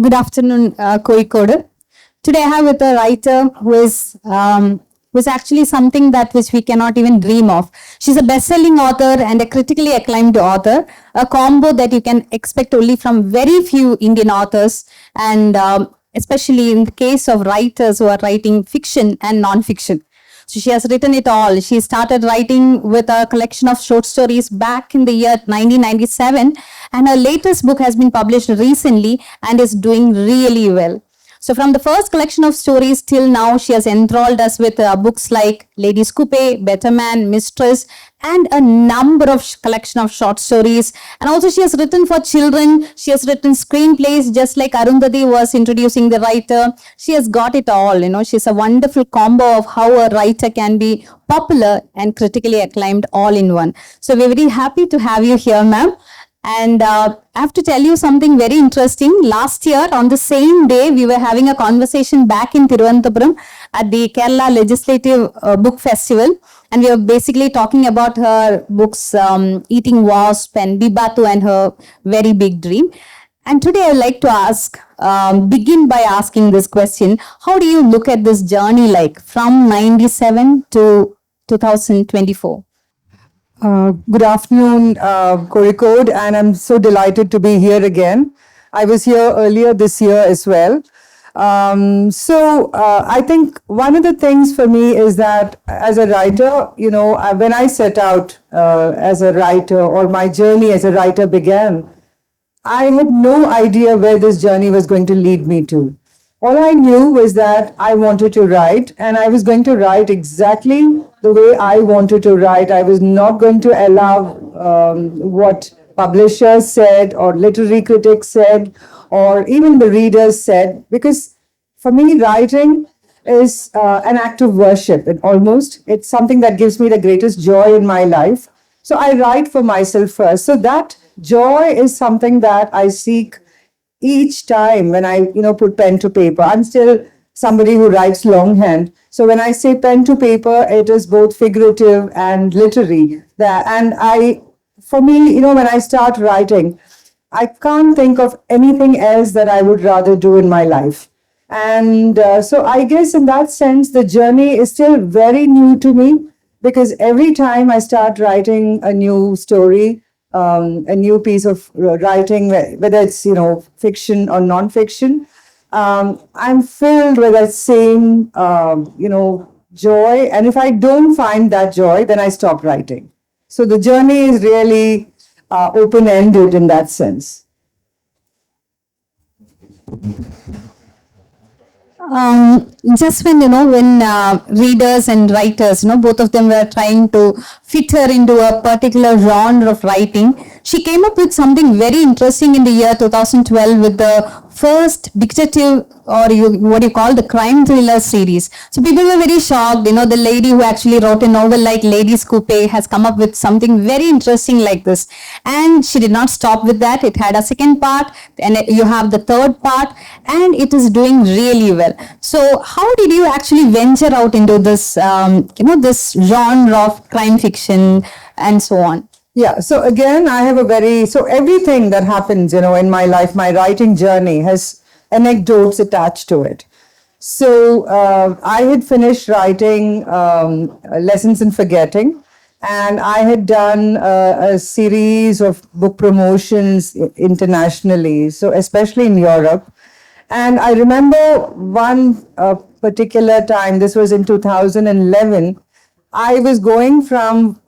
Good afternoon, Kozhikode. Today I have with a writer who is actually something that which we cannot even dream of. She's a best-selling author and a critically acclaimed author, a combo that you can expect only from very few Indian authors, and especially in the case of writers who are writing fiction and non-fiction. So she has written it all. She started writing with a collection of short stories back in the year 1997, and her latest book has been published recently and is doing really well. So from the first collection of stories till now, she has enthralled us with books like Ladies Coupe, Better Man, Mistress, and a number of collection of short stories. And also she has written for children. She has written screenplays, just like Arundhati was introducing the writer. She has got it all. She's a wonderful combo of how a writer can be popular and critically acclaimed all in one. So we're very happy to have you here, ma'am. And I have to tell you something very interesting. Last year, on the same day, we were having a conversation back in Thiruvananthapuram at the Kerala Legislative Book Festival. And we were basically talking about her books, Eating Wasp and Bibatu and Her Very Big Dream. And today I would like to begin by asking this question. How do you look at this journey like from 97 to 2024? Good afternoon, Kozhikode, and I'm so delighted to be here again. I was here earlier this year as well. I think one of the things for me is that as a writer, when I set out as a writer, or my journey as a writer began, I had no idea where this journey was going to lead me to. All I knew was that I wanted to write, and I was going to write exactly the way I wanted to write. I was not going to allow what publishers said or literary critics said or even the readers said, because for me, writing is an act of worship. It's something that gives me the greatest joy in my life. So I write for myself first. So that joy is something that I seek each time when I, put pen to paper. I'm still somebody who writes longhand. So when I say pen to paper, it is both figurative and literary. For me, when I start writing, I can't think of anything else that I would rather do in my life. And so I guess in that sense, the journey is still very new to me, because every time I start writing a new story, a new piece of writing, whether it's, fiction or non-fiction, I'm filled with that same, joy. And if I don't find that joy, then I stop writing. So the journey is really open-ended in that sense. Just when readers and writers, both of them were trying to fit her into a particular genre of writing, she came up with something very interesting in the year 2012 with the first detective, or what you call the crime thriller series. So people were very shocked. The lady who actually wrote a novel like Ladies Coupe has come up with something very interesting like this. And she did not stop with that. It had a second part, and you have the third part, and it is doing really well. So how did you actually venture out into this, this genre of crime fiction and so on? Yeah, so again, everything that happens, in my life, my writing journey has anecdotes attached to it. So I had finished writing Lessons in Forgetting, and I had done a series of book promotions internationally, so especially in Europe. And I remember one particular time, this was in 2011, I was going from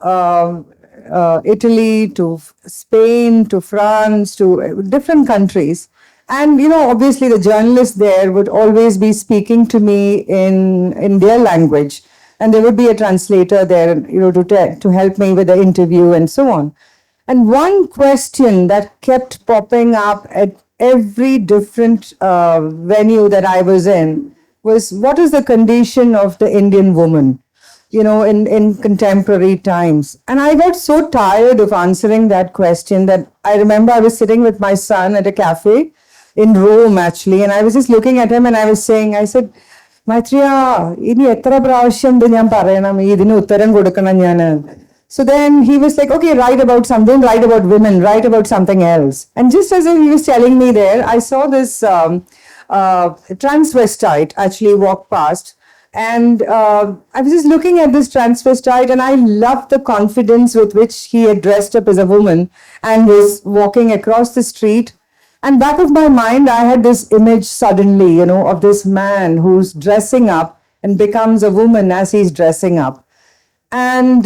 Italy to Spain to France to different countries. And, obviously the journalists there would always be speaking to me in their language. And there would be a translator there, to help me with the interview and so on. And one question that kept popping up at every different venue that I was in was, what is the condition of the Indian woman? In contemporary times. And I got so tired of answering that question that I remember I was sitting with my son at a cafe in Rome, actually, and I was just looking at him and I said, Maitreya, ini etra pravashyam njan parayanam, idinu uttaram kodukkanam njan. So then he was like, okay, write about something, write about women, write about something else. And just as he was telling me there, I saw this transvestite actually walk past. And I was just looking at this transvestite, and I loved the confidence with which he had dressed up as a woman and was walking across the street. And back of my mind, I had this image suddenly, you know, of this man who's dressing up and becomes a woman as he's dressing up. And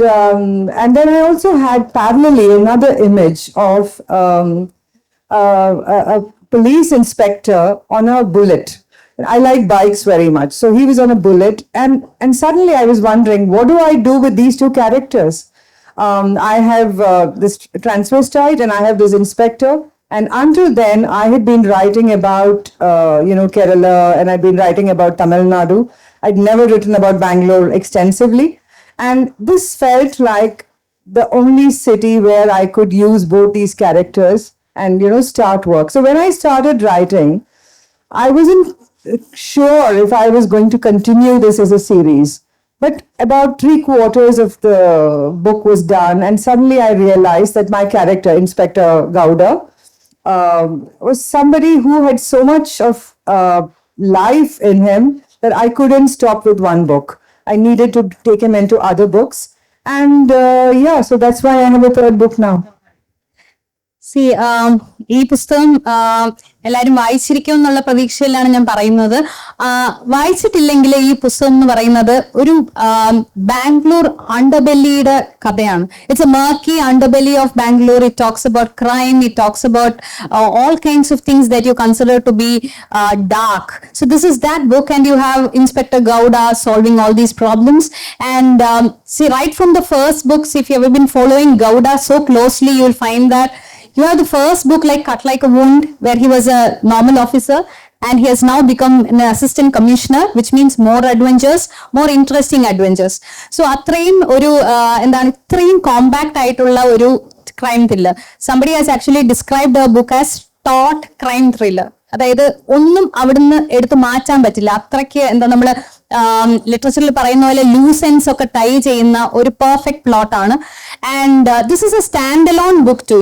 then I also had parallelly another image of a police inspector on a bullet. I like bikes very much. So he was on a bullet, and suddenly I was wondering, what do I do with these two characters? I have this transvestite and I have this inspector. And until then, I had been writing about, Kerala, and I'd been writing about Tamil Nadu. I'd never written about Bangalore extensively. And this felt like the only city where I could use both these characters and, start work. So when I started writing, I wasn't sure if I was going to continue this as a series. But about 3/4 of the book was done, and suddenly I realized that my character, Inspector Gowda, was somebody who had so much of life in him that I couldn't stop with one book. I needed to take him into other books. And so that's why I have a third book now. See, ഈ പുസ്തകം എല്ലാവരും വായിച്ചിരിക്കും എന്നുള്ള പ്രതീക്ഷയിലാണ് ഞാൻ പറയുന്നത്. വായിച്ചിട്ടില്ലെങ്കിൽ ഈ പുസ്തകം എന്ന് പറയുന്നത് ഒരു ബാംഗ്ലൂർ അണ്ടർബെല്ലിയുടെ കഥയാണ്. It's a murky underbelly of Bangalore. It talks about crime, it talks about all kinds of things that you consider to be dark. So this is that book, and you have Inspector Gowda solving all these problems. And see, right from the first books, if you have been following Gowda so closely, you will find that you have the first book like Cut Like a Wound, where he was a normal officer, and he has now become an assistant commissioner, which means more adventures, more interesting adventures. So അത്രയും ഒരു എന്താണ് ഇത്രയും compact ആയിട്ടുള്ള ഒരു crime thriller. Somebody has actually described the book as taut crime thriller. അതായത് ഒന്നും അവിടുന്ന് എടുത്ത് മാറ്റാൻ പറ്റില്ല. അത്രയ്ക്ക് എന്താ നമ്മൾ ലിറ്ററേച്ചറിൽ പറയുന്ന പോലെ ലൂസ് എൻഡ്സ് ഒക്കെ ടൈ ചെയ്യുന്ന ഒരു പെർഫെക്റ്റ് പ്ലോട്ട് ആണ്. And this is a standalone book too.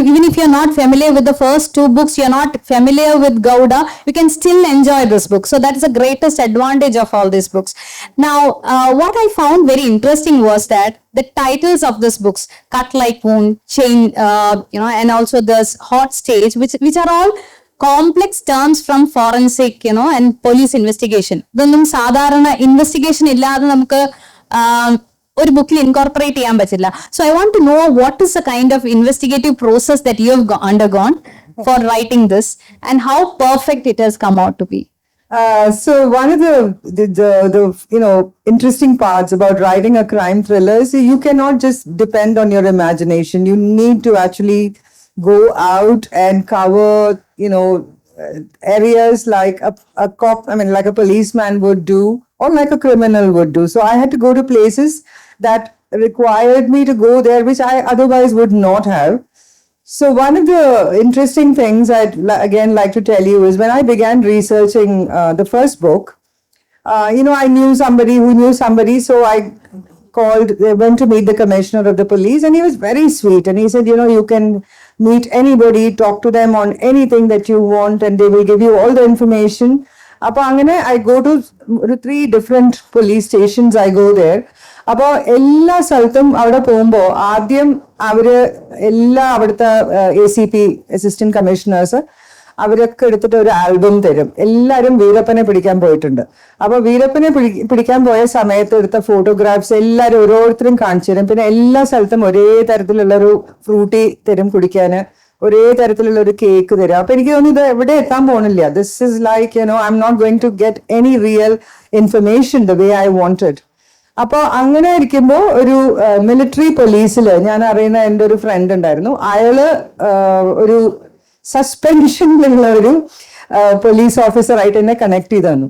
Even if you're not familiar with the first two books, you're not familiar with Gowda, you can still enjoy this book. So that is the greatest advantage of all these books. Now, what I found very interesting was that the titles of these books, Cut Like Wound, Chain, and also this Hot Stage, which are all complex terms from forensic, and police investigation. ഇതൊന്നും സാധാരണ investigation ഇല്ലാതെ നമുക്ക് ഒരു ബുക്കിൽ incorporate ചെയ്യാൻ പറ്റില്ല. So I want to know what is the kind of investigative process that you have undergone for writing this, and how perfect it has come out to be. So one of the interesting parts about writing a crime thriller is you cannot just depend on your imagination. You need to actually go out and cover areas like a cop, like a policeman would do, or like a criminal would do. So I had to go to places that required me to go there, which I otherwise would not have. So one of the interesting things I'd again like to tell you is when I began researching the first book, I knew somebody who knew somebody, so I went to meet the commissioner of the police, and he was very sweet, and he said, you can meet anybody, talk to them on anything that you want, and they will give you all the information. Appo angane I go to 3 different police stations. I go there. Appo ella സ്ഥലത്തും അവിടെ പോകുമ്പോ ആദ്യം അവര് എല്ലാ അവിടുത്തെ ACP assistant commissioners അവരൊക്കെ എടുത്തിട്ട് ഒരു ആൽബം തരും. എല്ലാവരും വീരപ്പനെ പിടിക്കാൻ പോയിട്ടുണ്ട്. അപ്പൊ വീരപ്പനെ പിടിക്കാൻ പോയ സമയത്ത് എടുത്ത ഫോട്ടോഗ്രാഫ്സ് എല്ലാവരും ഓരോരുത്തരും കാണിച്ചു തരും. പിന്നെ എല്ലാ സ്ഥലത്തും ഒരേ തരത്തിലുള്ള ഒരു ഫ്രൂട്ടി തരും കുടിക്കാന്, ഒരേ തരത്തിലുള്ള ഒരു കേക്ക് തരും. അപ്പൊ എനിക്ക് തോന്നുന്നു ഇത് എവിടെ എത്താൻ പോണില്ല. This is like I'm not going to get any real information the way I wanted. അപ്പൊ അങ്ങനെ ഇരിക്കുമ്പോ ഒരു മിലിറ്ററി പോലീസിൽ ഞാൻ അറിയുന്ന എൻ്റെ ഒരു ഫ്രണ്ട് ഉണ്ടായിരുന്നു. അയാള് ഒരു സസ്പെൻഷനിലുള്ള ഒരു പോലീസ് ഓഫീസറായിട്ട് എന്നെ കണക്ട് ചെയ്ത് തന്നു.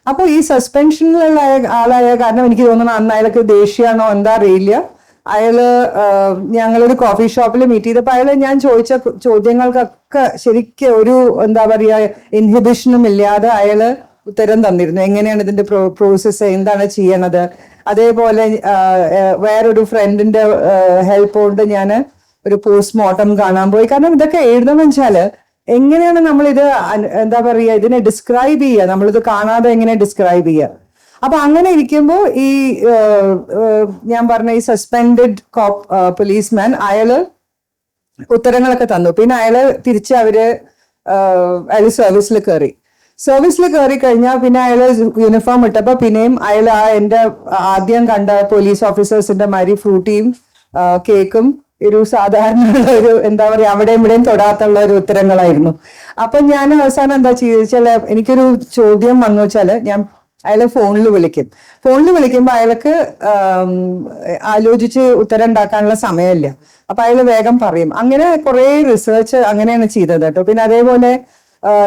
അപ്പോൾ ഈ സസ്പെൻഷനിലുള്ള ആളായ കാരണം എനിക്ക് തോന്നുന്നു അന്ന് അയാൾക്ക് ദേഷ്യമാണോ എന്താ അറിയില്ല, അയാള് ഞങ്ങളൊരു കോഫി ഷോപ്പിൽ മീറ്റ് ചെയ്തപ്പോൾ അയാള് ഞാൻ ചോദിച്ച ചോദ്യങ്ങൾക്കൊക്കെ ശരിക്കും ഒരു എന്താ പറയാ ഇൻഹിബിഷനും ഇല്ലാതെ അയാള് ഉത്തരം തന്നിരുന്നു, എങ്ങനെയാണ് ഇതിന്റെ പ്രോസസ്സ്, എന്താണ് ചെയ്യണത്. അതേപോലെ വേറൊരു ഫ്രണ്ടിന്റെ ഹെൽപ്പ് കൊണ്ട് ഞാൻ ഒരു പോസ്റ്റ്മോർട്ടം കാണാൻ പോയി. കാരണം ഇതൊക്കെ എഴുതണമെന്ന് വെച്ചാല് എങ്ങനെയാണ് നമ്മളിത് എന്താ പറയുക, ഇതിനെ ഡിസ്ക്രൈബ് ചെയ്യുക, നമ്മളിത് കാണാതെ എങ്ങനെ ഡിസ്ക്രൈബ് ചെയ്യുക. അപ്പൊ അങ്ങനെ ഇരിക്കുമ്പോൾ ഈ ഞാൻ പറഞ്ഞ ഈ സസ്പെൻഡഡ് പോലീസ്മാൻ അയാള് ഉത്തരങ്ങളൊക്കെ തന്നു. പിന്നെ അയാള് തിരിച്ച് അയാള് സർവീസിൽ കയറി കഴിഞ്ഞാൽ പിന്നെ അയാള് യൂണിഫോം ഇട്ടപ്പോ പിന്നെയും അയാൾ എന്റെ ആദ്യം കണ്ട പോലീസ് ഓഫീസേഴ്സിന്റെ മാതിരി ഫ്രൂട്ടിയും കേക്കും ഒരു സാധാരണ ഒരു എന്താ പറയാ അവിടെ ഇവിടെയും തൊടാത്തുള്ള ഒരു ഉത്തരങ്ങളായിരുന്നു. അപ്പൊ ഞാൻ അവസാനം എന്താ ചെയ്തെച്ചാല് എനിക്കൊരു ചോദ്യം വന്നു വെച്ചാല് ഞാൻ അയാളെ ഫോണിൽ വിളിക്കുമ്പോ അയാൾക്ക് ആലോചിച്ച് ഉത്തരം ഉണ്ടാക്കാനുള്ള സമയമില്ല. അപ്പൊ അയാൾ വേഗം പറയും. അങ്ങനെ കുറെ റിസർച്ച് അങ്ങനെയാണ് ചെയ്തത് കേട്ടോ. പിന്നെ അതേപോലെ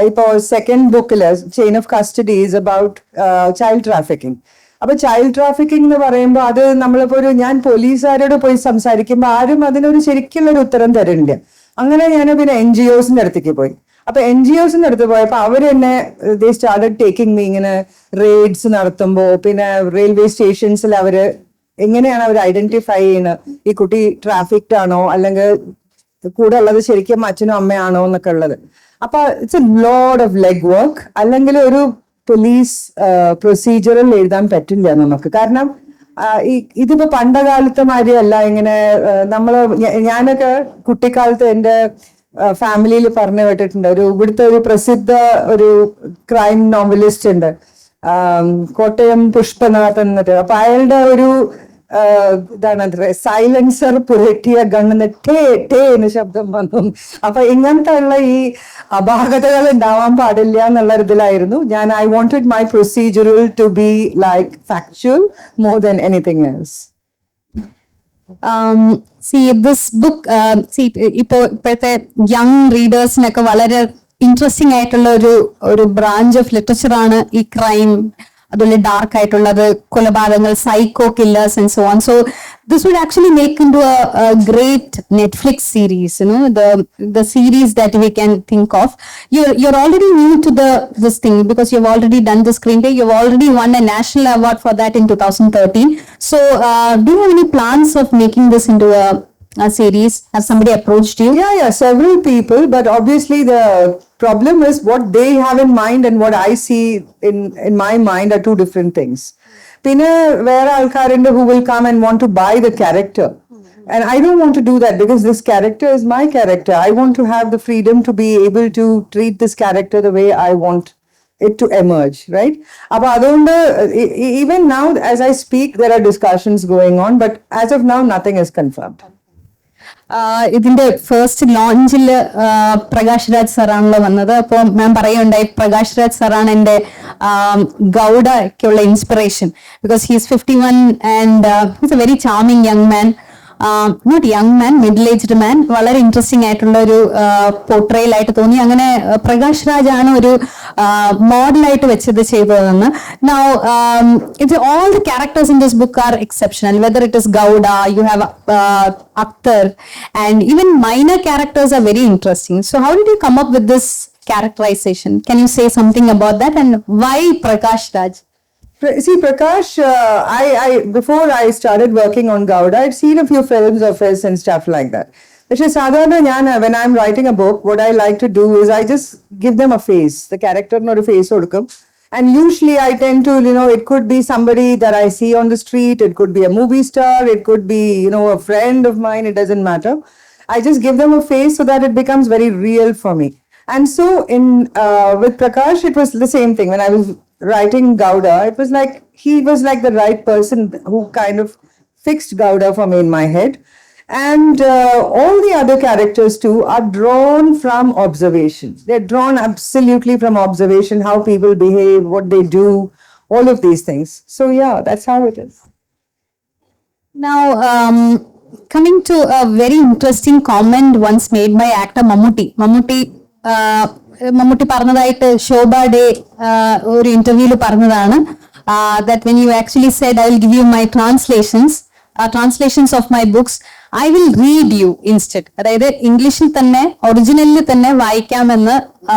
ഇപ്പോ സെക്കൻഡ് ബുക്കില് chain of custody is about child trafficking. അപ്പൊ ചൈൽഡ് ട്രാഫിക്കിംഗ് എന്ന് പറയുമ്പോൾ അത് നമ്മളിപ്പോ ഞാൻ പോലീസുകാരോട് പോയി സംസാരിക്കുമ്പോൾ ആരും അതിനൊരു ശരിക്കുള്ളൊരു ഉത്തരം തരുന്നില്ല. അങ്ങനെ ഞാൻ പിന്നെ NGOസിന്റെ അടുത്തേക്ക് പോയി. അപ്പൊ NGOസിന്റെ അടുത്ത് പോയപ്പോ അവരെന്നെ ദേ സ്റ്റാർട്ടഡ് ടേക്കിംഗ് മീ ഇങ്ങനെ റെയ്ഡ്സ് നടത്തുമ്പോ, പിന്നെ റെയിൽവേ സ്റ്റേഷൻസിൽ അവര് എങ്ങനെയാണ് അവർ ഐഡന്റിഫൈ ചെയ്യുന്നത്, ഈ കുട്ടി ട്രാഫിക്ഡ് ആണോ അല്ലെങ്കിൽ കൂടെ ഉള്ളത് ശരിക്കും അച്ഛനും അമ്മയാണോ എന്നൊക്കെ ഉള്ളത്. അപ്പൊ it's A load of leg work. അല്ലെങ്കിൽ ഒരു പോലീസ് പ്രൊസീജിയറിൽ എഴുതാൻ പറ്റില്ല നമുക്ക്. കാരണം ഇതിപ്പോ പണ്ടകാലത്തെ മാതിരിയല്ല. ഇങ്ങനെ ഞാനൊക്കെ കുട്ടിക്കാലത്ത് എന്റെ ഫാമിലിയിൽ പറഞ്ഞു കേട്ടിട്ടുണ്ട്. ഇവിടുത്തെ ഒരു പ്രസിദ്ധ ഒരു ക്രൈം നോവലിസ്റ്റ് ഉണ്ട്, കോട്ടയം പുഷ്പനാഥ് എന്നിട്ട്. അപ്പൊ അയാളുടെ ഒരു ഇതാണ് സൈലൻസർ പുരട്ടിയ ഗണ്ണിന് ടേ ടേ എന്ന് ശബ്ദം വന്നു. അപ്പൊ ഇങ്ങനത്തെ ഉള്ള ഈ അപാകതകൾ ഉണ്ടാവാൻ പാടില്ല എന്നുള്ള ഇതിലായിരുന്നു ഞാൻ. I wanted my procedural to be like factual more than anything else. This book, ഇപ്പോഴത്തെ യങ് റീഡേഴ്സിനൊക്കെ വളരെ ഇൻട്രസ്റ്റിംഗ് ആയിട്ടുള്ള ഒരു ബ്രാഞ്ച് ഓഫ് ലിറ്ററേച്ചർ ആണ് ഈ ക്രൈം, അതുപോലെ ഡാർക്ക് ആയിട്ടുള്ളത്, കൊലപാതകങ്ങൾ, psycho killers and so on. So this would actually make into a great Netflix series, the series that we can think of. You're already new to this thing because you've already done the screenplay. You've already won a national award for that in 2013. So do you have any plans of making this into a series? Has somebody approached you? Yeah, several people, but obviously the problem is what they have in mind and what I see in my mind are two different things. പിന്നെ വേറെ ആൾക്കാരുണ്ട് who will come and want to buy the character, and I don't want to do that because this character is my character. I want to have the freedom to be able to treat this character the way I want it to emerge, right? Appo adonde even now as I speak there are discussions going on, but as of now nothing is confirmed. ഇതിന്റെ first ലോഞ്ചിൽ പ്രകാശ് രാജ് സാറാണല്ലോ വന്നത്. അപ്പോൾ ഞാൻ പറയുണ്ടായി, പ്രകാശ് രാജ് സാറാണ് എൻ്റെ ഗൗഡയ്ക്കുള്ള inspiration. Because he's 51 and he's a very charming young man, not young man, middle aged man. വളരെ ഇൻട്രസ്റ്റിംഗ് ആയിട്ടുള്ള ഒരു പോർട്രയൽ ആയിട്ട് തോന്നി. അങ്ങനെ പ്രകാശ് രാജ് ആണ് ഒരു മോഡലായിട്ട് വെച്ചത് ചെയ്തതെന്ന്. Now all the characters in this book are exceptional, whether it is Gowda, you have Akhtar, and even minor characters are very interesting. So how did you come up with this characterization? Can you say something about that, and why Prakash Raj? See, Prakash, before I started working on Gowda, I'd seen a few films of his and stuff like that. പക്ഷെ സാധാരണ ഞാൻ when I'm writing a book, what I like to do is I just give them a face. The character ഒരു face കൊടുക്കും. And usually I tend to, it could be somebody that I see on the street, it could be a movie star, it could be, a friend of mine, it doesn't matter. I just give them a face so that it becomes very real for me. And so with Prakash, it was the same thing. When I was writing Gowda, it was like he was like the right person who kind of fixed Gowda for me in my head. And all the other characters too are drawn from observation. They're drawn absolutely from observation, how people behave, what they do, all of these things. So yeah, that's how it is. Now, coming to a very interesting comment once made by actor Mammootty പറഞ്ഞതായിട്ട് ശോഭ day ഒരു ഇന്റർവ്യൂവിൽ പറഞ്ഞതാണ്, that when you actually said I will give you my translations of my books, I will read you instead. അതായത് ഇംഗ്ലീഷിൽ തന്നെ ഒറിജിനലിൽ തന്നെ വായിക്കാമെന്ന്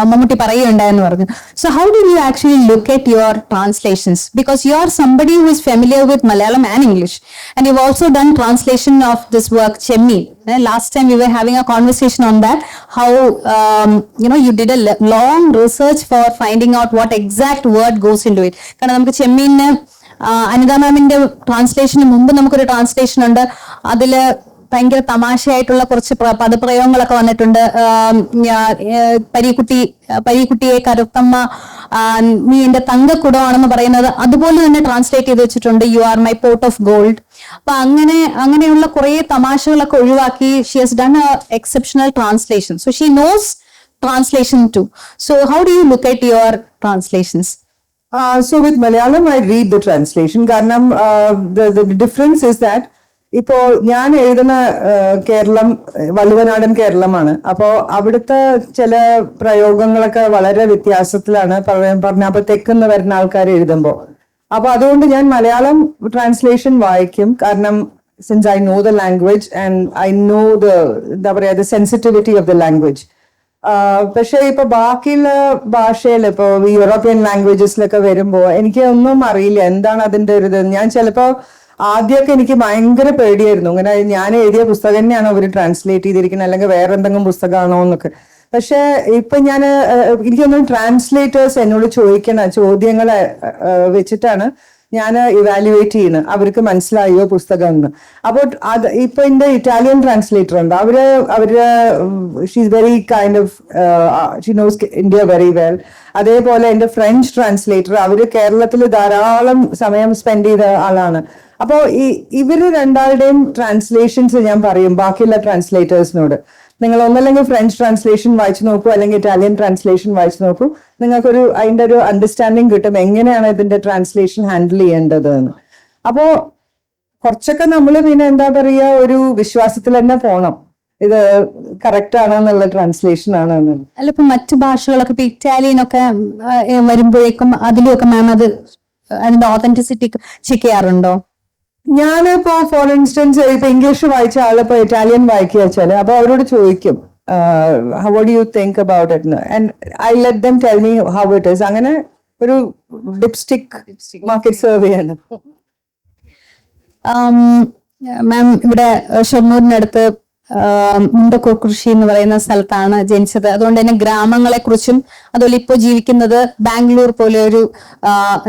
മമ്മൂട്ടി പറയുകയുണ്ടായെന്ന് പറഞ്ഞു. So how did you actually look at your translations? Because you are somebody who is familiar with Malayalam and English, and you've also done translation of this work, Chemmi. Last time we were having a conversation on that, how you did a long research for finding out what exact word goes into it. കാരണം നമുക്ക് ചെമ്മീന് അനിത മാമിന്റെ translation മുമ്പ് നമുക്കൊരു translation ഉണ്ട്. അതില് ഭയങ്കര തമാശയായിട്ടുള്ള കുറച്ച് പദപ്രയോഗങ്ങളൊക്കെ വന്നിട്ടുണ്ട്. പരീക്കുട്ടിയെ കരുത്തമ്മ നീ എന്റെ തങ്കക്കുടമാണെന്ന് പറയുന്നത് അതുപോലെ തന്നെ ട്രാൻസ്ലേറ്റ് ചെയ്ത് വെച്ചിട്ടുണ്ട്, you are my port of gold. അപ്പൊ അങ്ങനെയുള്ള കുറെ തമാശകളൊക്കെ ഒഴിവാക്കി she has done a exceptional translation. So she knows translation too. So how do you look at your translations? So with Malayalam, I read the translation. Karanam, the difference is that ഇപ്പോൾ ഞാൻ എഴുതുന്ന കേരളം വള്ളുവനാടൻ കേരളമാണ്. അപ്പോൾ അവിടുത്തെ ചില പ്രയോഗങ്ങളൊക്കെ വളരെ വ്യത്യാസത്തിലാണ് പറഞ്ഞപ്പോൾ തെക്കുന്ന് വരുന്ന ആൾക്കാർ എഴുതുമ്പോൾ. അപ്പൊ അതുകൊണ്ട് ഞാൻ മലയാളം ട്രാൻസ്ലേഷൻ വായിക്കും. കാരണം since I know the language and I know എന്താ പറയാ the sensitivity of the language. പക്ഷെ ഇപ്പൊ ബാക്കിയുള്ള ഭാഷയിൽ ഇപ്പൊ യൂറോപ്യൻ ലാംഗ്വേജസിലൊക്കെ വരുമ്പോ എനിക്ക് ഒന്നും അറിയില്ല എന്താണ് അതിന്റെ ഒരു ഇത്. ഞാൻ ചിലപ്പോ ആദ്യമൊക്കെ എനിക്ക് ഭയങ്കര പേടിയായിരുന്നു, ഇങ്ങനെ ഞാൻ എഴുതിയ പുസ്തകം തന്നെയാണോ അവർ ട്രാൻസ്ലേറ്റ് ചെയ്തിരിക്കുന്നത് അല്ലെങ്കിൽ വേറെ എന്തെങ്കിലും പുസ്തകമാണോ എന്നൊക്കെ. പക്ഷെ ഇപ്പൊ എനിക്കൊന്നും ട്രാൻസ്ലേറ്റേഴ്സ് എന്നോട് ചോദിക്കണ ചോദ്യങ്ങളെ വെച്ചിട്ടാണ് ഞാൻ ഇവാലുവേറ്റ് ചെയ്യുന്നത്, അവർക്ക് മനസ്സിലായോ പുസ്തകം എന്ന്. അപ്പോൾ ഇപ്പൊ എന്റെ ഇറ്റാലിയൻ ട്രാൻസ്ലേറ്റർ ഉണ്ട്, അവര് she's very kind of she knows India very well. അതേപോലെ എന്റെ ഫ്രഞ്ച് ട്രാൻസ്ലേറ്റർ, അവര് കേരളത്തിൽ ധാരാളം സമയം സ്പെൻഡ് ചെയ്ത ആളാണ്. അപ്പോൾ ഇവര് രണ്ടാളുടെയും ട്രാൻസ്ലേഷൻസ് ഞാൻ പറയും ബാക്കിയുള്ള ട്രാൻസ്ലേറ്റേഴ്സിനോട്, നിങ്ങൾ ഒന്നല്ലെങ്കിൽ ഫ്രഞ്ച് ട്രാൻസ്ലേഷൻ വായിച്ചു നോക്കൂ അല്ലെങ്കിൽ ഇറ്റാലിയൻ ട്രാൻസ്ലേഷൻ വായിച്ചു നോക്കൂ, നിങ്ങൾക്കൊരു അതിന്റെ ഒരു അണ്ടർസ്റ്റാൻഡിങ് കിട്ടും എങ്ങനെയാണ് ഇതിന്റെ ട്രാൻസ്ലേഷൻ ഹാൻഡിൽ ചെയ്യേണ്ടത് എന്ന്. അപ്പോ കുറച്ചൊക്കെ നമ്മൾ പിന്നെ എന്താ പറയുക ഒരു വിശ്വാസത്തിൽ തന്നെ പോണം, ഇത് കറക്റ്റ് ആണെന്നുള്ള ട്രാൻസ്ലേഷൻ ആണെന്ന്. അല്ല ഇപ്പൊ മറ്റു ഭാഷകളൊക്കെ ഇപ്പൊ ഇറ്റാലിയൻ ഒക്കെ വരുമ്പോഴേക്കും അതിലൊക്കെ മാം അതിന്റെ ഓതന്റിസിറ്റി ചെക്ക് ചെയ്യാറുണ്ടോ? ഞാനിപ്പോ ഫോർ ഇൻസ്റ്റൻസ് ഇപ്പൊ ഇംഗ്ലീഷ് വായിച്ച ആളിപ്പോ ഇറ്റാലിയൻ വായിക്കുക വെച്ചാല് അപ്പൊ അവരോട് ചോദിക്കും what do you think about it, and I let them tell me how it is. അങ്ങനെ ഒരു ഡിപ്സ്റ്റിക് മാർക്കറ്റ് സർവേ ആണ്. മാം ഇവിടെ ഷൊർണൂരിനടുത്ത് മുണ്ടക്കോകൃഷി എന്ന് പറയുന്ന സ്ഥലത്താണ് ജനിച്ചത്. അതുകൊണ്ട് തന്നെ ഗ്രാമങ്ങളെ കുറിച്ചും അതുപോലെ ഇപ്പോൾ ജീവിക്കുന്നത് ബാംഗ്ലൂർ പോലെ ഒരു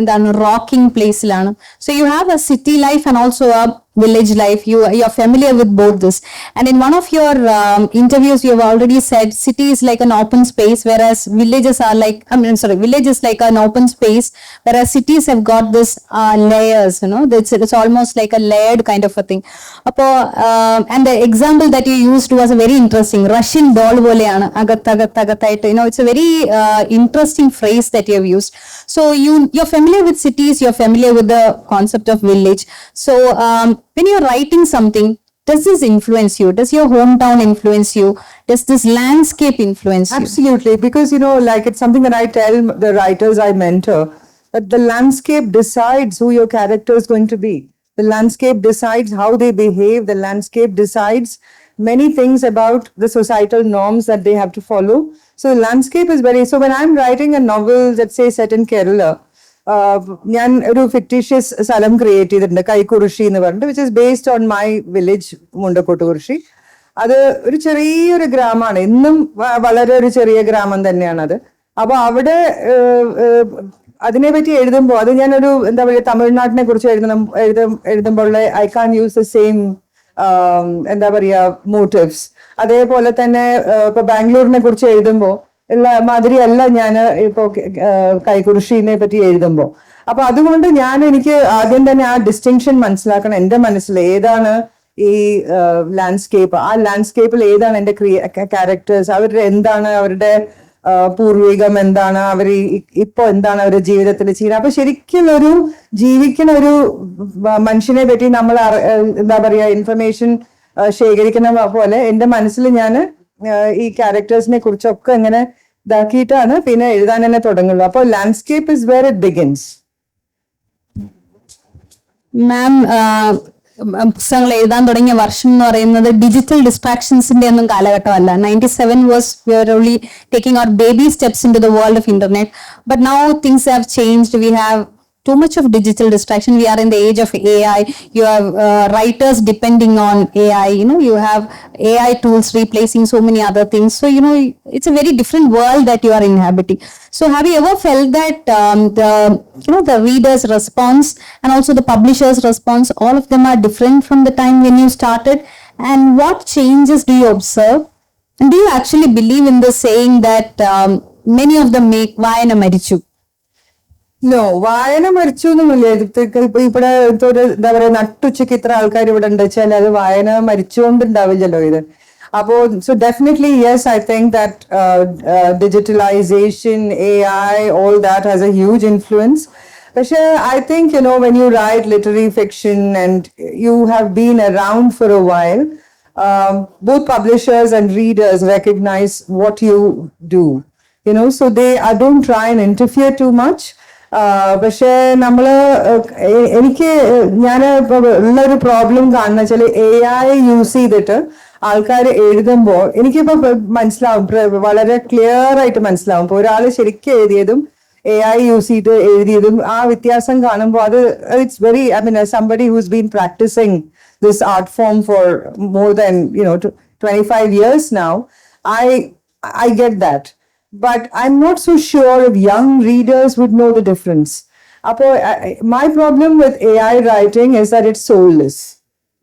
എന്താണ് റോക്കിംഗ് പ്ലേസിലാണ്. So you have a city life and also a village life. You are familiar with both this, and in one of your interviews you have already said city is like an open space, whereas villages are like village is like an open space, whereas cities have got this layers, it's almost like a layered kind of a thing. And the example that you used was very interesting. Russian doll poleയാണ് അകത്തായിട്ട്, it's a very interesting phrase that you have used. So you're familiar with cities, you're familiar with the concept of village. So when you're writing something, does this influence you? Does your hometown influence you? Does this landscape influence you? Absolutely, because like it's something that I tell the writers I mentor, that the landscape decides who your character is going to be. The landscape decides how they behave. The landscape decides many things about the societal norms that they have to follow. So landscape is so when I'm writing a novel, let's say set in Kerala, ഞാൻ ഒരു fictitious സ്ഥലം create ചെയ്തിട്ടുണ്ട്, കൈക്കുറിശി എന്ന് പറഞ്ഞിട്ട്, which is based on my village Mundakkottukurissi. അത് ഒരു ചെറിയൊരു ഗ്രാമമാണ്, ഇന്നും വളരെ ഒരു ചെറിയ ഗ്രാമം തന്നെയാണത്. അപ്പൊ അവിടെ അതിനെപ്പറ്റി എഴുതുമ്പോൾ അത് ഞാനൊരു എന്താ പറയുക തമിഴ്നാട്ടിനെ കുറിച്ച് എഴുതുമ്പോൾ I can use the same എന്താ പറയാ മോട്ടീവ്സ്. അതേപോലെ തന്നെ ഇപ്പൊ ബാംഗ്ലൂരിനെ കുറിച്ച് എഴുതുമ്പോൾ ഉള്ള മാതിരിയല്ല ഞാൻ ഇപ്പോ കൈക്കുറിശിനെ പറ്റി എഴുതുമ്പോൾ. അപ്പൊ അതുകൊണ്ട് എനിക്ക് ആദ്യം തന്നെ ആ ഡിസ്റ്റിങ്ഷൻ മനസ്സിലാക്കണം. എന്റെ മനസ്സിൽ ഏതാണ് ഈ ലാൻഡ്സ്കേപ്പ്, ആ ലാൻഡ്സ്കേപ്പിൽ ഏതാണ് എന്റെ ക്യാരക്ടേഴ്സ്, അവരുടെ എന്താണ് അവരുടെ പൂർവികം, എന്താണ് അവർ ഇപ്പൊ എന്താണ് അവരുടെ ജീവിതത്തിൽ ചെയ്യുന്നത്. അപ്പൊ ശരിക്കും ഒരു ജീവിക്കുന്ന ഒരു മനുഷ്യനെ പറ്റി നമ്മൾ എന്താ പറയാ ഇൻഫർമേഷൻ ശേഖരിക്കുന്ന പോലെ എന്റെ മനസ്സിൽ ഞാൻ ഈ ക്യാരക്ടേഴ്സിനെ കുറിച്ചൊക്കെ ഇങ്ങനെ ഇതാക്കിയിട്ടാണ് പിന്നെ എഴുതാൻ തന്നെ തുടങ്ങുള്ളൂ. അപ്പോൾ landscape is where it begins. Ma'am പുസ്തകങ്ങൾ എഴുതാൻ തുടങ്ങിയ വർഷം എന്ന് പറയുന്നത് ഡിജിറ്റൽ ഡിസ്ട്രാക്ഷൻസിന്റെ ഒന്നും കാലഘട്ടമല്ല. 97 was we are only taking our baby steps into the world of internet. But now things have changed. We have too much of digital distraction. We are in the age of AI. You have writers depending on AI. You have AI tools replacing so many other things. So it's a very different world that you are inhabiting. So have you ever felt that the reader's response and also the publisher's response, all of them are different from the time when you started? And what changes do you observe? And do you actually believe in the saying that many of them make vayana marichu? No, വായന മരിച്ചു എന്നൊന്നുമില്ല. ഇവിടെ എന്താ പറയാ, നട്ടുച്ചയ്ക്ക് ഇത്ര ആൾക്കാർ ഇവിടെ ഉണ്ട് വെച്ചാൽ അത് വായന മരിച്ചുകൊണ്ടുണ്ടാവില്ലല്ലോ ഇത്. അപ്പോ so definitely yes, I think that digitalization, AI, all that has a huge influence. പക്ഷേ I think when you write literary fiction and you have been around for a while, both publishers and readers recognize what you do. So they don't try and interfere too much. പക്ഷെ ഞാൻ ഉള്ളൊരു problem കാണുന്ന വെച്ചാൽ AI use ചെയ്തിട്ട് ആൾക്കാർ എഴുതുമ്പോൾ എനിക്കിപ്പോ മനസ്സിലാവും, വളരെ ക്ലിയർ ആയിട്ട് മനസ്സിലാവും. ഇപ്പൊ ഒരാൾ ശരിക്കും എഴുതിയതും AI യൂസ് ചെയ്ത് എഴുതിയതും ആ വ്യത്യാസം കാണുമ്പോൾ അത് it's very, I mean somebody who's been practicing this art form for more than 25 years now, I get that. But I'm not so sure if young readers would know the difference. My problem with AI writing is that it's soulless.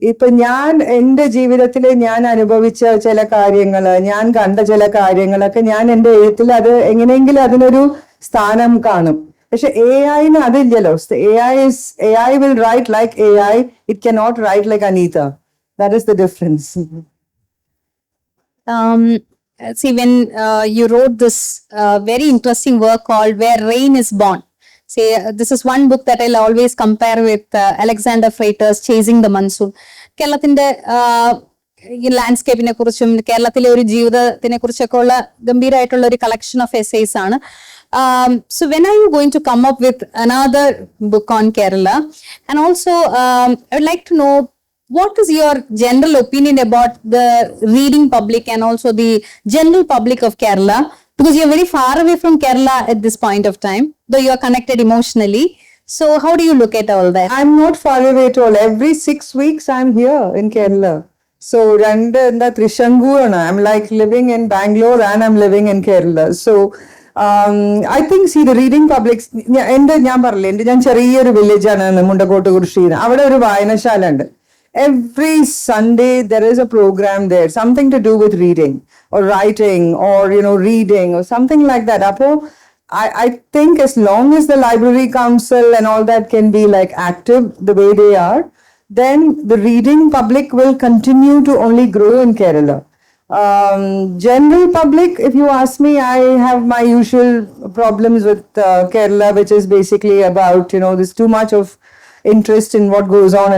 ഇപ്പൊ ഞാൻ എൻ്റെ ജീവിതത്തിൽ ഞാൻ അനുഭവിച്ച ചില കാര്യങ്ങൾ, ഞാൻ കണ്ട ചില കാര്യങ്ങളൊക്കെ ഞാൻ എൻ്റെ എഴുത്തിൽ അത് എങ്ങനെയെങ്കിലും അതിനൊരു സ്ഥാനം കാണും. പക്ഷെ AI-ന് അതില്ലല്ലോ. AI will write like AI. It cannot write like Anita. That is the difference. See, when you wrote this very interesting work called Where Rain is Born. See, this is one book that I'll always compare with Alexander Freiter's Chasing the Monsoon. കേരളത്തിന്റെ ഈ ലാൻഡ്സ്കേപ്പിനെ കുറിച്ചും കേരളത്തിലെ ഒരു ജീവിതത്തിനെ കുറിച്ചൊക്കെ ഉള്ള ഗംഭീരമായിട്ടുള്ള ഒരു കളക്ഷൻ ഓഫ് എസ്സേസ് ആണ്. So when are you going to come up with another book on Kerala? And also I would like to know, what is your general opinion about the reading public and also the general public of Kerala? Because you're very far away from Kerala at this point of time, though you're connected emotionally. So how do you look at all that? I'm not far away at all. Every 6 weeks I'm here in Kerala. So I'm like living in Bangalore and I'm living in Kerala. So I think, see, the reading public, ഞാൻ പറഞ്ഞില്ലേ, ഞാൻ ചെറിയൊരു village ആണ് മുണ്ടക്കോട്ട് കുറിശ്ശി. അവിടെ ഒരു വായനശാല ഉണ്ട്. Every Sunday there is a program there, something to do with reading or writing or reading or something like that. I think as long as the library council and all that can be like active the way they are, then the reading public will continue to only grow in Kerala. General public, if you ask me, I have my usual problems with Kerala, which is basically about there's too much of interest in what goes on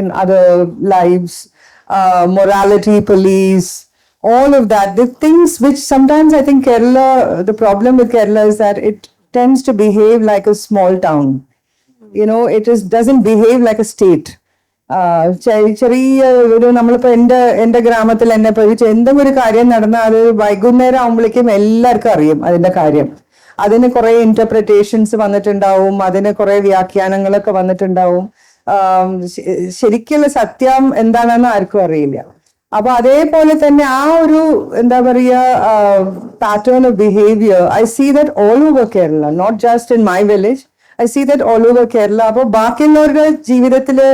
in other lives, morality, police, all of that. The things which sometimes I think Kerala, the problem with Kerala is that it tends to behave like a small town. It doesn't behave like a state. ചെറിയ ഒരു നമ്മളിപ്പോ എന്റെ ഗ്രാമത്തിൽ എന്നെ എന്തെങ്കിലും ഒരു കാര്യം നടന്നാൽ അത് വൈകുന്നേരം ആകുമ്പോഴേക്കും എല്ലാവർക്കും അറിയും അതിന്റെ കാര്യം. അതിന് കുറെ ഇന്റർപ്രിറ്റേഷൻസ് വന്നിട്ടുണ്ടാവും, അതിന് കുറെ വ്യാഖ്യാനങ്ങളൊക്കെ വന്നിട്ടുണ്ടാവും. ശരിക്കുള്ള സത്യം എന്താണെന്ന് ആർക്കും അറിയില്ല. അപ്പൊ അതേപോലെ തന്നെ ആ ഒരു എന്താ പറയാ pattern of behaviour I see that all over Kerala, not just in my village, I see that all over Kerala. അപ്പൊ ബാക്കിയുള്ളവരുടെ ജീവിതത്തില്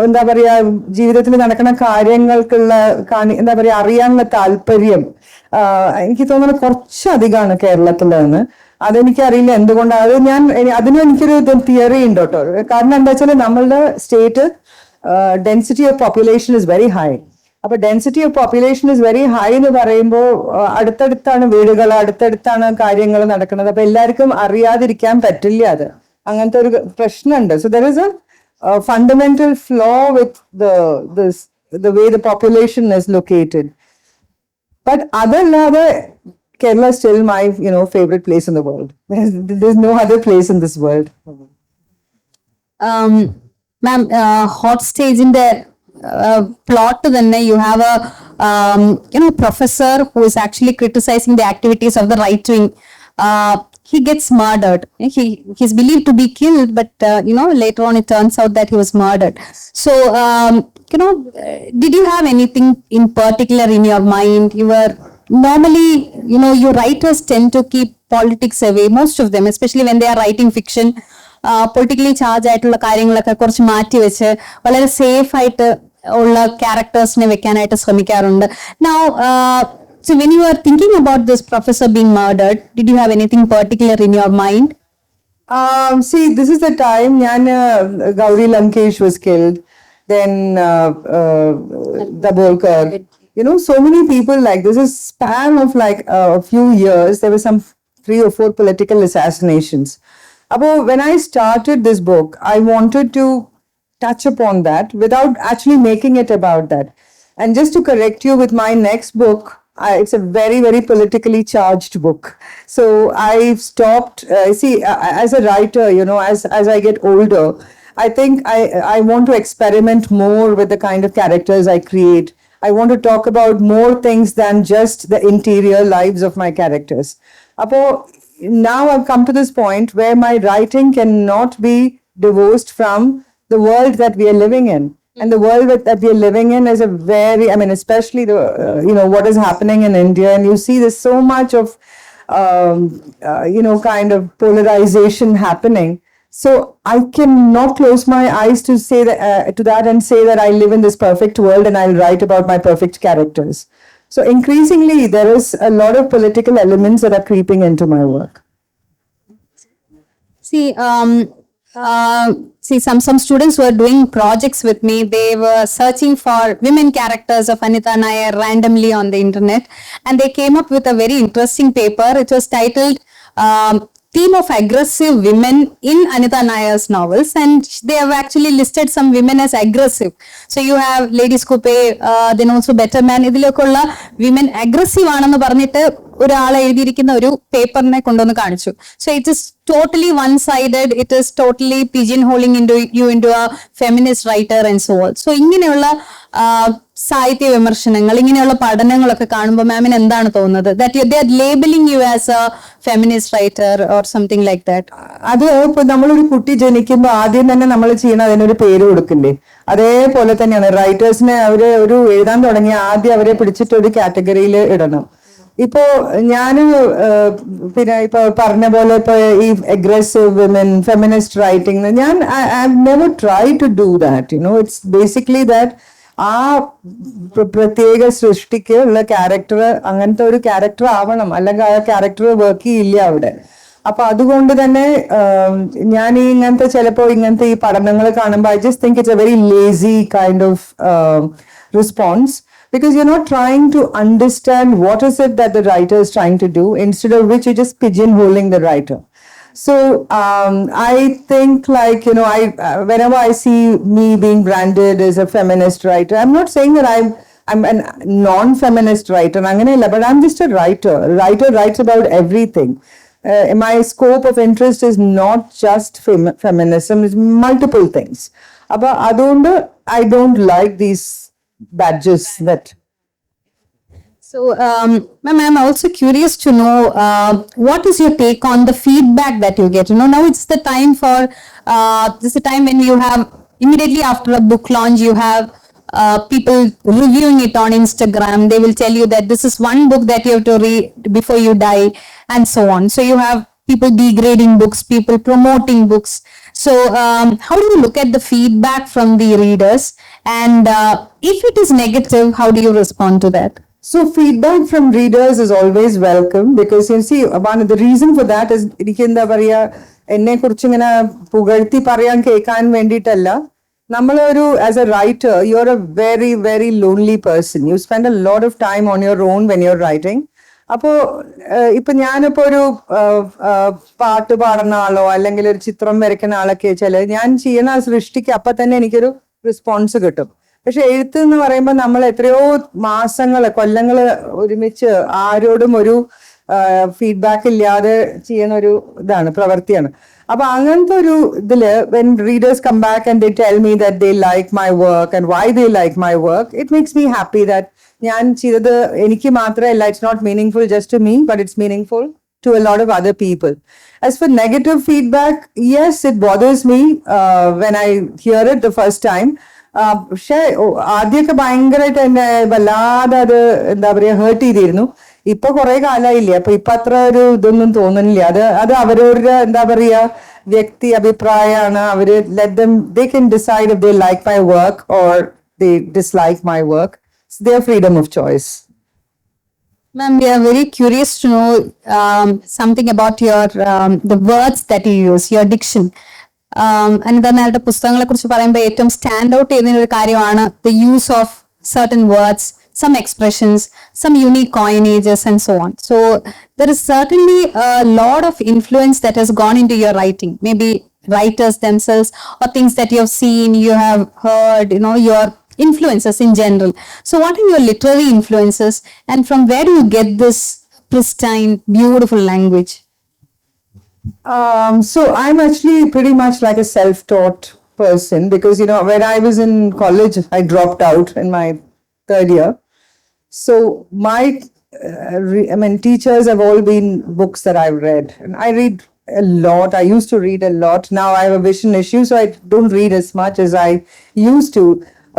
എന്താ പറയാ ജീവിതത്തിൽ നടക്കുന്ന കാര്യങ്ങൾക്കുള്ള എന്താ പറയാ അറിയാനുള്ള താല്പര്യം എനിക്ക് തോന്നുന്നത് കുറച്ചധികമാണ് കേരളത്തിലെന്ന്. അതെനിക്കറിയില്ല എന്തുകൊണ്ടാണ്. അതിനും എനിക്കൊരു തിയറി ഉണ്ട് കേട്ടോ. കാരണം എന്താ വെച്ചാൽ നമ്മളുടെ state density of population is very high. അപ്പൊ density of population is very high എന്ന് പറയുമ്പോൾ അടുത്തടുത്താണ് വീടുകൾ, അടുത്തടുത്താണ് കാര്യങ്ങൾ നടക്കുന്നത്. അപ്പൊ എല്ലാവർക്കും അറിയാതിരിക്കാൻ പറ്റില്ല. അത് അങ്ങനത്തെ ഒരു പ്രശ്നമുണ്ട്. So there is a fundamental flaw with the way the population is located. But other than that, Kerala is still my favorite place in the world. There's no other place in this world. Ma'am, hot stage in the plot, then you have a professor who is actually criticizing the activities of the right wing. He gets murdered. He's believed to be killed, but later on it turns out that he was murdered. So did you have anything in particular in your mind? You were normally, your writers tend to keep politics away, most of them, especially when they are writing fiction. Politically charged ആയിട്ടുള്ള കാര്യങ്ങളൊക്കെ കുറച്ച് മാറ്റി വെച്ച് വളരെ safe ആയിട്ട് ഉള്ള ക്യാരക്ടേഴ്സിനെ വെക്കാനായിട്ട് ശ്രമിക്കാറുണ്ട്. Now, so when you were thinking about this professor being murdered, did you have anything particular in your mind? See, this is the time Gauri Lankesh was killed. Then Dabolkar. So many people, like, this is span of like a few years. There were some 3 or 4 political assassinations. When I started this book, I wanted to touch upon that without actually making it about that. And just to correct you, with my next book, it's a very, very politically charged book. So I've stopped, as a writer, as I get older, I think I want to experiment more with the kind of characters I create. I want to talk about more things than just the interior lives of my characters. Now I've come to this point where my writing cannot be divorced from the world that we are living in. And the world that we are living in is a very, especially the, what is happening in India. And you see there's so much of, kind of polarization happening. So I cannot close my eyes to say that, to that and say that I live in this perfect world and I'll write about my perfect characters. So increasingly, there is a lot of political elements that are creeping into my work. See, some students were doing projects with me. They were searching for women characters of Anita Nair randomly on the internet, and they came up with a very interesting paper. It was titled Theme of Aggressive Women in Anita Nair's novels, and they have actually listed some women as aggressive. So you have Ladies Coupe, then also Better Man. ഇതിലൊക്കെയുള്ള women aggressive ആണെന്ന് പറഞ്ഞിട്ട് ഒരാൾ എഴുതിയിരിക്കുന്ന ഒരു പേപ്പറിനെ കൊണ്ടുവന്ന് കാണിച്ചു. So it is totally one-sided. It is totally pigeonholing into a feminist writer and so on. So ഇങ്ങനെയുള്ള സാഹിത്യ വിമർശനങ്ങൾ, ഇങ്ങനെയുള്ള പഠനങ്ങളൊക്കെ കാണുമ്പോൾ മാമിന് എന്താണ് തോന്നുന്നത്? That they are labeling you as a feminist writer or something like that. അത് ഇപ്പൊ നമ്മളൊരു കുട്ടി ജനിക്കുമ്പോൾ ആദ്യം തന്നെ നമ്മൾ ചെയ്യണം അതിനൊരു പേര് കൊടുക്കില്ലേ? അതേപോലെ തന്നെയാണ് റൈറ്റേഴ്സിനെ അവര് ഒരു എഴുതാൻ തുടങ്ങി ആദ്യം അവരെ പിടിച്ചിട്ട് ഒരു കാറ്റഗറിയിൽ ഇടണം. ഇപ്പോ ഞാന് പിന്നെ ഇപ്പൊ പറഞ്ഞ പോലെ ഇപ്പൊ ഈ അഗ്രസീവ് വിമൻ, ഫെമിനിസ്റ്റ് റൈറ്റിംഗ്, ഞാൻ I never try to do that. It's basically that ആ പ്രത്യേക സൃഷ്ടിക്ക് ഉള്ള ക്യാരക്ടർ അങ്ങനത്തെ ഒരു ക്യാരക്ടർ ആവണം, അല്ലെങ്കിൽ ആ ക്യാരക്ടർ വർക്ക് ചെയ്യില്ല അവിടെ. അപ്പൊ അതുകൊണ്ട് തന്നെ ഞാൻ ഈ ഇങ്ങനത്തെ ഈ പഠനങ്ങൾ കാണുമ്പോൾ I just think it's A very lazy kind of response, because you're not trying to understand what is it that the writer is trying to do, instead of which you're just pigeonholing the writer. So I think, like, whenever I see me being branded as a feminist writer, I'm not saying that I'm a non-feminist writer, but I'm just a writer. A writer writes about everything. My scope of interest is not just feminism, it's multiple things. But I don't like these badges that. So, ma'am, I'm also curious to know what is your take on the feedback that you get? Now it's the time this is the time when you have, immediately after a book launch, you have people reviewing it on Instagram. They will tell you that this is one book that you have to read before you die, and so on. So you have people degrading books, people promoting books. So how do you look at the feedback from the readers? And if it is negative, how do you respond to that? So feedback from readers is always welcome, because you see, one of the reason for that is എനിക്കെന്താ പറയാ, എന്നെ കുറിച്ച് ഇങ്ങനെ പുകഴ്ത്തി പറയാൻ കേൾക്കാൻ വേണ്ടിയിട്ടല്ല. നമ്മളൊരു, as A writer, you are A very very lonely person. You spend a lot of time on your own when you are writing. അപ്പോ ഇപ്പൊ ഞാനിപ്പോ ഒരു പാട്ട് പാടുന്ന ആളോ അല്ലെങ്കിൽ ഒരു ചിത്രം വരയ്ക്കുന്ന ആളൊക്കെ വെച്ചാല് ഞാൻ ചെയ്യണ സൃഷ്ടിക്ക് അപ്പൊ തന്നെ എനിക്കൊരു റെസ്പോൺസ് കിട്ടും. പക്ഷെ എഴുത്ത് എന്ന് പറയുമ്പോൾ നമ്മൾ എത്രയോ മാസങ്ങള്, കൊല്ലങ്ങള് ഒരുമിച്ച് ആരോടും ഒരു ഫീഡ്ബാക്ക് ഇല്ലാതെ ചെയ്യുന്ന ഒരു ഇതാണ് പ്രവൃത്തിയാണ്. അപ്പൊ അങ്ങനത്തെ ഒരു ഇതില് when readers come back and they tell me that they like my work and why they like my work, it makes me happy that ഞാൻ ചെയ്തത് എനിക്ക് മാത്രമല്ല, it's not meaningful just to me, but it's meaningful to a lot of other people. As for negative feedback, yes, it bothers me when I hear it the first time. പക്ഷേ ആദ്യമൊക്കെ ഭയങ്കരമായിട്ട് എന്നെ വല്ലാതെ അത് എന്താ പറയാ ഹേർട്ട് ചെയ്തിരുന്നു. ഇപ്പൊ കുറെ കാലമായില്ലേ, അപ്പൊ ഇപ്പൊ അത്ര ഒരു ഇതൊന്നും തോന്നുന്നില്ല. അത് അവരവരുടെ എന്താ പറയാ വ്യക്തി അഭിപ്രായമാണ്. അവര് they can decide if they like my work or they dislike my work. It's their freedom of choice. Ma'am, we are very curious to know something about your the words that you use, your diction. Anita Nairയുടെ പുസ്തകങ്ങളെ കുറിച്ച് പറയുമ്പോൾ ഏറ്റവും stand out ചെയ്യുന്ന ഒരു കാര്യമാണ് the use of certain words, some expressions, some unique coinages and so on. So there is certainly a lot of influence that has gone into your writing. Maybe writers themselves or things that you have seen, you have heard, your influences in general. So what are your literary influences and from where do you get this pristine, beautiful language? So I'm actually pretty much like a self-taught person because, when I was in college, I dropped out in my third year. So my, teachers have all been books that I've read. And I read a lot. I used to read a lot. Now I have a vision issue, so I don't read as much as I used to.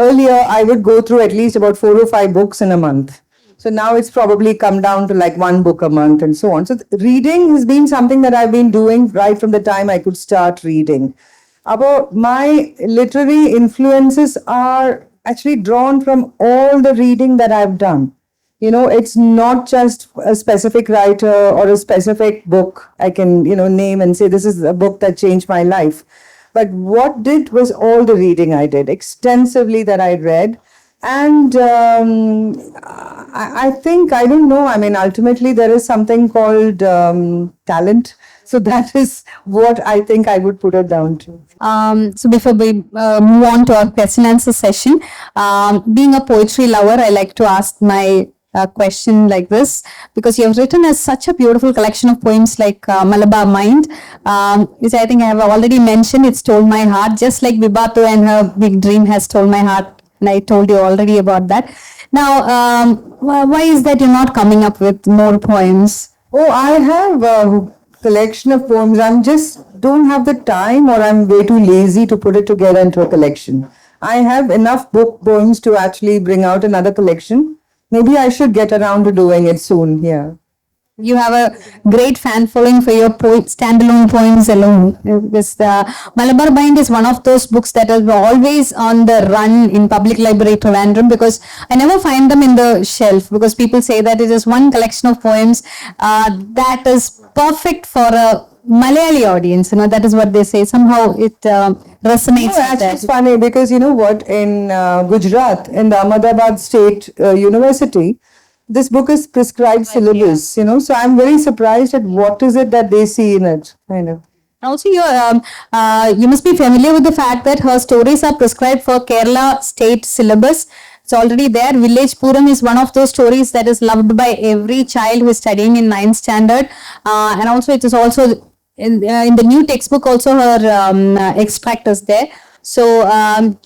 Earlier, I would go through at least about 4 or 5 books in a month. So now it's probably come down to like 1 book a month and so on. So reading has been something that I've been doing right from the time I could start reading. About my literary influences are actually drawn from all the reading that I've done. It's not just a specific writer or a specific book I can, name and say this is a book that changed my life. But what did was all the reading I did, extensively that I read. And I think, I don't know, ultimately there is something called talent. So that is what I think I would put it down to. So before we move on to our question answer session, being a poetry lover, I like to ask my question like this, because you have written such a beautiful collection of poems like Malabar Mind, which I think I have already mentioned. It's told my heart, just like Vibato and her big dream has told my heart, and I told you already about that. Now, why is that you're not coming up with more poems? Oh, I have a collection of poems. I'm just don't have the time, or I'm way too lazy to put it together into a collection. I have enough book poems to actually bring out another collection. Maybe I should get around to doing it soon. Yeah. You have a great fan following for your standalone poems alone. This Malabar Bind is one of those books that are always on the run in Public Library Trivandrum, because I never find them in the shelf, because people say that it is one collection of poems that is perfect for a Malayali audience. That is what they say. Somehow it resonates. Actually, it's funny because what, in Gujarat, in the Ahmedabad State University, this book is prescribed syllabus, so I'm very surprised at what is it that they see in it, kind of. Also, you must be familiar with the fact that her stories are prescribed for Kerala state syllabus. It's already there. Village Puram is one of those stories that is loved by every child who is studying in 9th standard. And also, it is also in the new textbook, also her extract is there. So,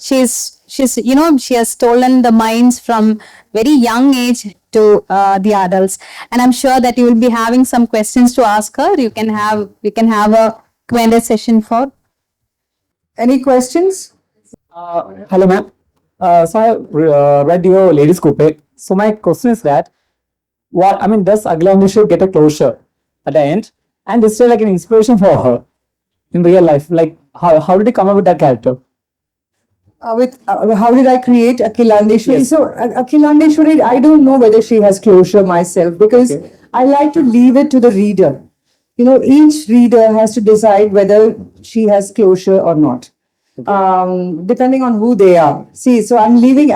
she's she has stolen the minds from very young age to the adults. And I'm sure that you will be having some questions to ask her. We can have a Q&A session for. Any questions? Hello, ma'am. So I read your Ladies Coupe. So my question is that, does Aglanisha get a closure at the end? And is there like an inspiration for her in real life? Like, how did you come up with that character? How did I create Akhilandeshwari? Yes. So Akhilandeshwari, I don't know whether she has closure myself, because I like to leave it to the reader. Each reader has to decide whether she has closure or not, depending on who they are. See, so I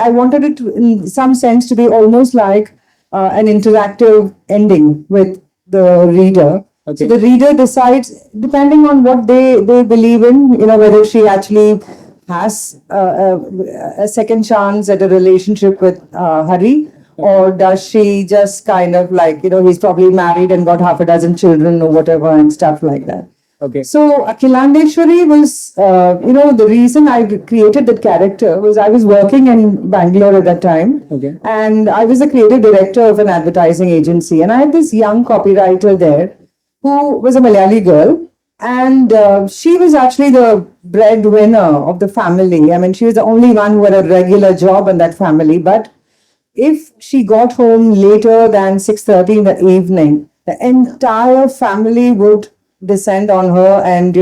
wanted it to, in some sense, to be almost like an interactive ending with the reader. Okay. So the reader decides, depending on what they believe in, whether she actually has a second chance at a relationship with Hari, or does she just kind of like, he's probably married and got half a dozen children or whatever and stuff like that. Okay. So Akhilandeshwari was, the reason I created that character was I was working in Bangalore at that time. Okay. And I was the creative director of an advertising agency. And I had this young copywriter there who was a Malayali girl. And she was actually the breadwinner of the family. I mean, she was the only one who had a regular job in that family. But if she got home later than 6:30 in the evening, the entire family would descend on her and,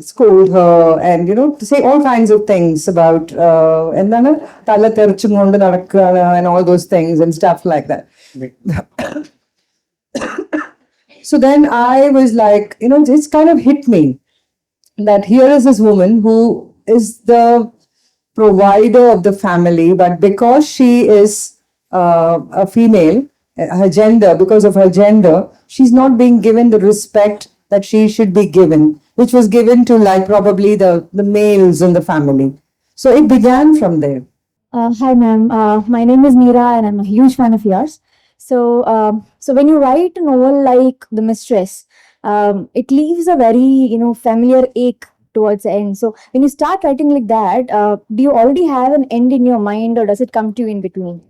scold her and, to say all kinds of things about, and all those things and stuff like that. So then I was like, it's kind of hit me that here is this woman who is the provider of the family, but because she is a female, because of her gender, she's not being given the respect that she should be given, which was given to like probably the males in the family. So it began from there. Hi, ma'am. My name is Neera, and I'm a huge fan of yours. So, so when you write a novel like The Mistress, it leaves a very, familiar ache towards the end. So, when you start writing like that, do you already have an end in your mind, or does it come to you in between?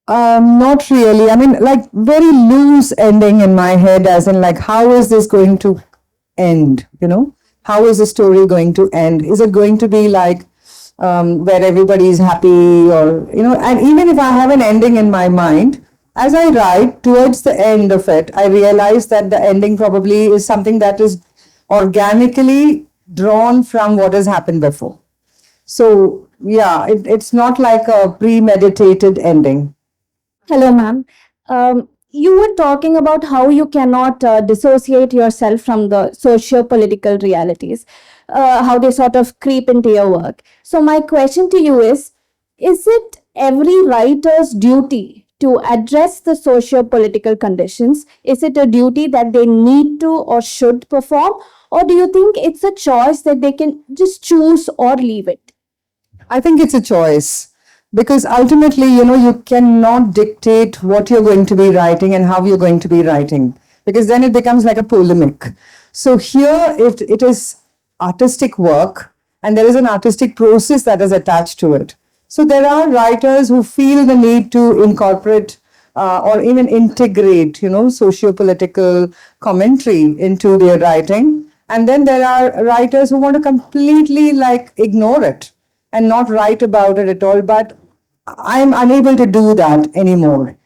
Not really. I mean, like very loose ending in my head, as in like, how is this going to end? How is the story going to end? Is it going to be like where everybody is happy, or and even if I have an ending in my mind, as I write towards the end of it, I realize that the ending probably is something that is organically drawn from what has happened before. So yeah, it's not like a premeditated ending. Hello, ma'am. You were talking about how you cannot dissociate yourself from the socio-political realities, how they sort of creep into your work. So my question to you is it every writer's duty to address the socio-political conditions? Is it a duty that they need to or should perform? Or do you think it's a choice that they can just choose or leave it? I think it's a choice. Because ultimately, you cannot dictate what you're going to be writing and how you're going to be writing, because then it becomes like a polemic. So here it is artistic work, and there is an artistic process that is attached to it. So there are writers who feel the need to incorporate or even integrate, socio-political commentary into their writing. And then there are writers who want to completely like ignore it and not write about it at all. But I'm unable to do that anymore.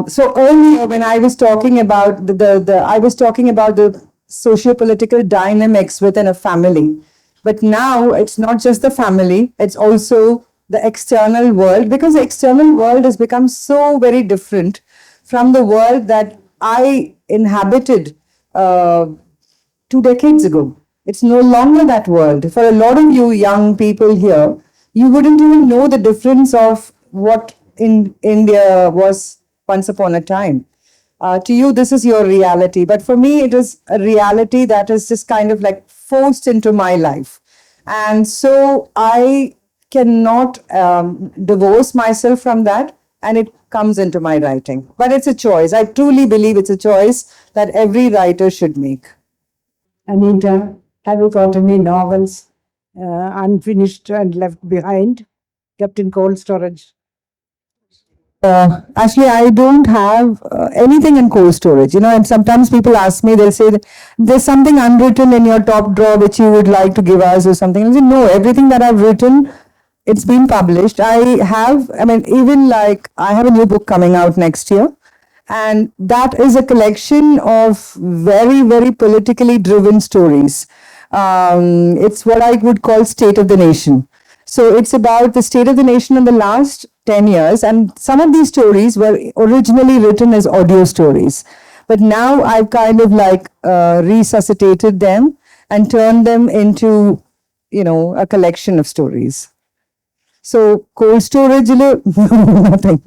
So earlier, when I was talking about the socio-political dynamics within a family, but now it's not just the family; it's also the external world, because the external world has become so very different from the world that I inhabited 2 decades ago. It's no longer that world. For a lot of you young people here, you wouldn't even know the difference of what in India was once upon a time. To you, this is your reality. But for me, it is a reality that is just kind of like forced into my life. And so I cannot divorce myself from that, and it comes into my writing. But it's a choice. I truly believe it's a choice that every writer should make. Anita, have you got any novels unfinished and left behind, kept in cold storage? Actually, I don't have anything in cold storage, and sometimes people ask me, they'll say, there's something unwritten in your top drawer which you would like to give us or something. I say, no, everything that I've written, it's been published. Even like I have a new book coming out next year. And that is a collection of very, very politically driven stories. It's what I would call state of the nation. So it's about the state of the nation in the last 10 years. And some of these stories were originally written as audio stories. But now I've kind of like resuscitated them and turned them into, a collection of stories. So cold storage, nothing.